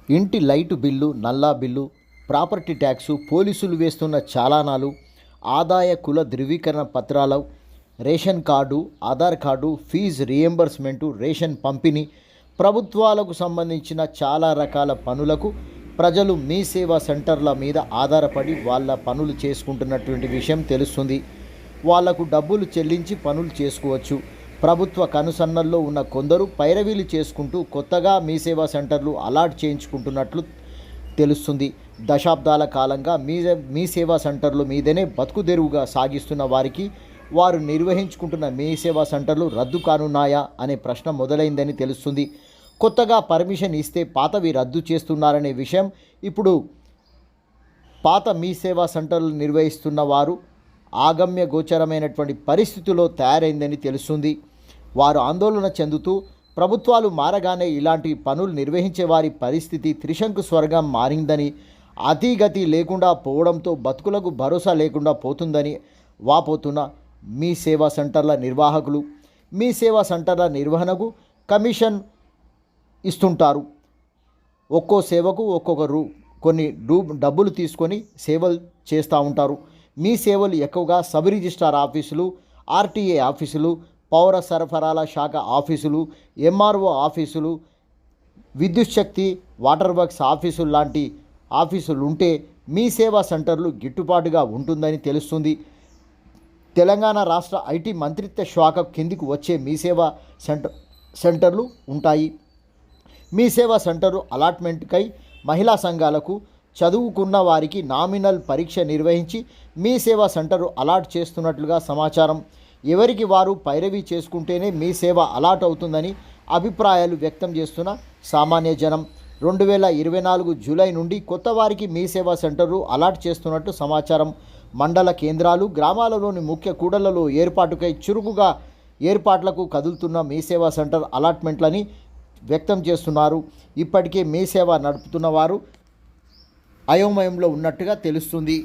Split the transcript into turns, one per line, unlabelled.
ఇంటి light bill, నల్లా bill, property tax, పోలీసులు వేస్తున్న చాలానాలు, ఆదాయ కుల ధృవీకరణ పత్రాలు, ration card, Aadhaar card, fee reimbursement, ration పంపిణీ, ప్రభుత్వాలకు సంబంధించిన చాలా రకాల పనులకు ప్రజలు మీ సేవా సెంటర్ల మీద ఆధారపడి వాళ్ళ పనులు చేసుకుంటున్నటువంటి విషయం తెలుస్తుంది. వాళ్లకు డబ్బులు చెల్లించి పనులు చేసుకోవచ్చు. ప్రభుత్వ కనుసన్నల్లో ఉన్న కొందరు పైరవీలు చేసుకుంటూ కొత్తగా మీ సేవా సెంటర్లు అలాట్ చేయించుకుంటున్నట్లు తెలుస్తుంది. దశాబ్దాల కాలంగా మీ సేవా సెంటర్లు మీదనే బతుకుదెరువుగా సాగిస్తున్న వారికి వారు నిర్వహించుకుంటున్న మీ సేవా సెంటర్లు రద్దు కానున్నాయా అనే ప్రశ్న మొదలైందని తెలుస్తుంది. కొత్తగా పర్మిషన్ ఇస్తే పాతవి రద్దు చేస్తున్నారనే విషయం ఇప్పుడు పాత మీ సేవా సెంటర్లు నిర్వహిస్తున్న వారు ఆగమ్య గోచరమైనటువంటి పరిస్థితిలో తయారైందని తెలుస్తుంది. వారు ఆందోళన చెందుతూ ప్రభుత్వాలు మారగానే ఇలాంటి పనులు నిర్వహించే వారి పరిస్థితి త్రిశంకు స్వర్గం మారిందని, అతిగతి లేకుండా పోవడంతో బతుకులకు భరోసా లేకుండా పోతుందని వాపోతున్న మీ సేవా సెంటర్ల నిర్వాహకులు మీ సేవా సెంటర్ల నిర్వహణకు కమిషన్ ఇస్తుంటారు. ఒక్కో సేవకు ఒక్కొక్కరు కొన్ని డబ్బులు తీసుకొని సేవలు చేస్తూ ఉంటారు. మీ సేవలు ఎక్కువగా సబ్ రిజిస్ట్రార్ ఆఫీసులు, ఆర్టీఏ ఆఫీసులు, పౌర సరఫరాల శాఖ ఆఫీసులు, ఎంఆర్ఓ ఆఫీసులు, విద్యుత్ శక్తి, వాటర్ వర్క్స్ ఆఫీసులు లాంటి ఆఫీసులు ఉంటే మీ సేవా సెంటర్లు గిట్టుబాటుగా ఉంటుందని తెలుస్తుంది. తెలంగాణ రాష్ట్ర ఐటీ మంత్రిత్వ శాఖ కిందికి వచ్చే మీ సేవా సెంటర్లు ఉంటాయి. మీ సేవా సెంటరు అలాట్మెంట్కై మహిళా సంఘాలకు, చదువుకున్న వారికి నామినల్ పరీక్ష నిర్వహించి మీ సేవా సెంటరు అలాట్ చేస్తున్నట్లుగా సమాచారం. ఎవరికి వారు పైరవీ చేసుకుంటేనే మీ సేవ అలాట్ అవుతుందని అభిప్రాయాలు వ్యక్తం చేస్తున్న సామాన్య జనం 2024 జూలై నుండి కొత్త వారికి మీ సేవా సెంటరు అలాట్ చేస్తున్నట్టు సమాచారం. మండల కేంద్రాలు, గ్రామాలలోని ముఖ్య కూడళ్లలో ఏర్పాటుకై చురుకుగా ఏర్పాట్లకు కదులుతున్న మీ సేవా సెంటర్ అలాట్మెంట్లని వ్యక్తం చేస్తున్నారు. ఇప్పటికే మీ సేవ నడుపుతున్న వారు అయోమయంలో ఉన్నట్టుగా తెలుస్తుంది.